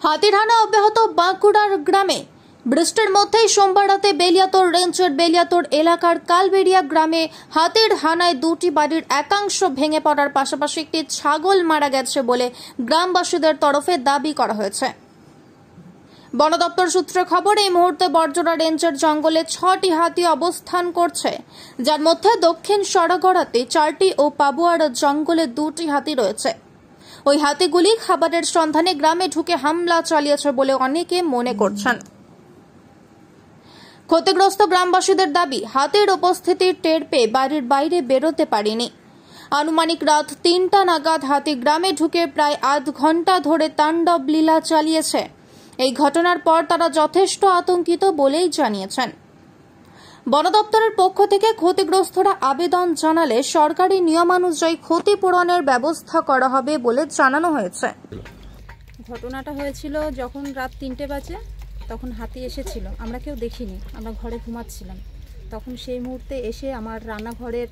হাতির হানা অব্যাহত বাঁকুড়ার গ্রামে। বৃষ্টির মধ্যেই সোমবার রাতে বেলিয়াতোড় রেঞ্জের বেলিয়াতোড় এলাকার কালবেড়িয়া গ্রামে হাতির হানায় দুটি বাড়ির একাংশ ভেঙে পড়ার পাশাপাশি একটি ছাগল মারা গেছে বলে গ্রামবাসীদের তরফে দাবি করা হয়েছে। বন দপ্তর সূত্রে খবর, এই মুহূর্তে বর্জরা রেঞ্জের জঙ্গলে 6টি হাতি অবস্থান করছে, যার মধ্যে দক্ষিণ সরাগড়াতে 4টি ও পাবুয়ার জঙ্গলে 2টি হাতি রয়েছে। ওই হাতিগুলি খাবারের সন্ধানে গ্রামে ঢুকে হামলা চালিয়েছে বলে অনেকে মনে করছেন। ক্ষতিগ্রস্ত গ্রামবাসীদের দাবি, হাতির উপস্থিতি টের পেয়ে বাড়ির বাইরে বেরোতে পারেনি। আনুমানিক রাত 3টা নাগাদ হাতি গ্রামে ঢুকে প্রায় আধ ঘন্টা ধরে তাণ্ডব লীলা চালিয়েছে। এই ঘটনার পর তারা যথেষ্ট আতঙ্কিত বলেই জানিয়েছেন। বন দপ্তরের পক্ষ থেকে ক্ষতিগ্রস্তরা আবেদন জানালে সরকারি নিয়মানুযায়ী ক্ষতিপূরণের ব্যবস্থা করা হবে বলে জানানো হয়েছে। ঘটনাটা হয়েছিল যখন রাত 3টে বাজে, তখন হাতি এসেছিল। আমরা কেউ দেখিনি, আমরা ঘরে ঘুমাচ্ছিলাম। তখন সেই মুহূর্তে এসে আমার রান্নাঘরের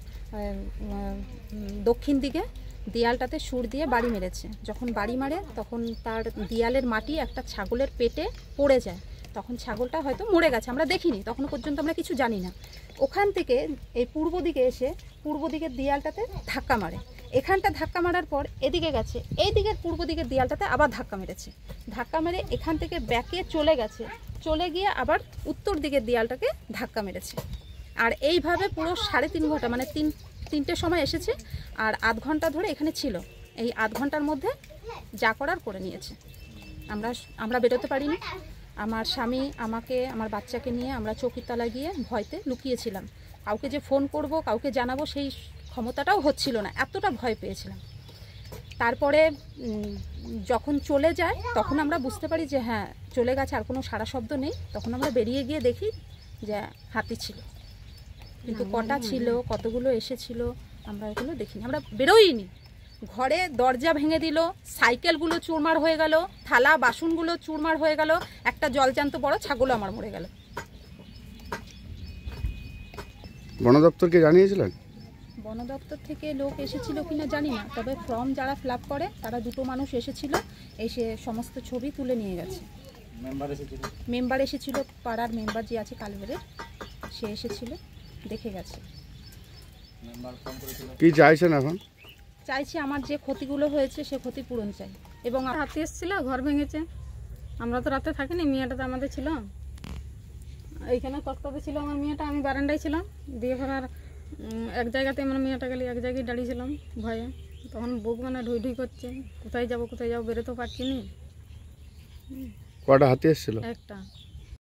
দক্ষিণ দিকে দেয়ালটাতে সুর দিয়ে বাড়ি মেরেছে। যখন বাড়ি মারে তখন তার দেয়ালের মাটি একটা ছাগলের পেটে পড়ে যায়। তখন ছাগলটা হয়তো মরে গেছে, আমরা দেখিনি, তখনও পর্যন্ত আমরা কিছু জানি না। ওখান থেকে এই পূর্ব দিকে এসে পূর্ব দিকের দেয়ালটাতে ধাক্কা মারে। এখানটা ধাক্কা মারার পর এদিকে গেছে, এই দিকের পূর্ব দিকের দেয়ালটাতে আবার ধাক্কা মেরেছে। ধাক্কা মেরে এখান থেকে ব্যাকে চলে গেছে, চলে গিয়ে আবার উত্তর দিকের দেয়ালটাকে ধাক্কা মেরেছে। আর এইভাবে পুরো 3.5 ঘন্টা, মানে 3টের সময় এসেছে আর আধ ঘন্টা ধরে এখানে ছিল। এই আধ ঘন্টার মধ্যে যা করার করে নিয়েছে। আমরা বেরোতে পারিনি। আমার স্বামী আমাকে, আমার বাচ্চাকে নিয়ে আমরা চৌকির তলায় গিয়ে ভয়তে লুকিয়েছিলাম। কাউকে যে ফোন করব, কাউকে জানাবো, সেই ক্ষমতাটাও হচ্ছিল না, এতটা ভয় পেয়েছিলাম। তারপরে যখন চলে যায় তখন আমরা বুঝতে পারি যে হ্যাঁ চলে গেছে, আর কোনো সারা শব্দ নেই। তখন আমরা বেরিয়ে গিয়ে দেখি যে হাতি ছিল, কিন্তু কটা ছিল, কতগুলো এসেছিল আমরা ওগুলো দেখিনি, আমরা বেরোইনি। ঘরে দরজা ভেঙে দিল, সাইকেলগুলো চুরমার হয়ে গেল, থালা বাসনগুলো চুরমার হয়ে গেল, একটা জলজান্ত বড় ছাগলও আমার মরে গেল। বন দপ্তরকে জানিয়েছিলেন? বন দপ্তর থেকে লোক এসেছিল কিনা জানি না, তবে ফর্ম যারা ফিল আপ করে তারা 2টো মানুষ এসেছিল, এসে সমস্ত ছবি তুলে নিয়ে গেছে। মেম্বার এসেছিল, পাড়ার মেম্বার যে আছে কালবেড়ের, সে এসেছিল, দেখে গেছে। কি চাইছেন এখন? চাইছি আমার যে ক্ষতিগুলো হয়েছে সে ক্ষতিপূরণ চাই। এবং হাতি এসেছিল, ঘর ভেঙেছে। আমরা তো রাতে থাকিনি, মেয়েটা তো আমাদের ছিল এইখানে, তক্তাতে ছিল আমার মেয়েটা, আমি বারান্দায় ছিলাম। দিয়ে ফেরার এক জায়গাতে মানে মেয়েটা গেলে এক জায়গায় দাঁড়িয়েছিলাম ভয়ে। তখন বুক মানে ঢুই ঢুই করছে, কোথায় যাবো বেরোতেও পারছি না। কটা হাতি এসেছিল? একটা।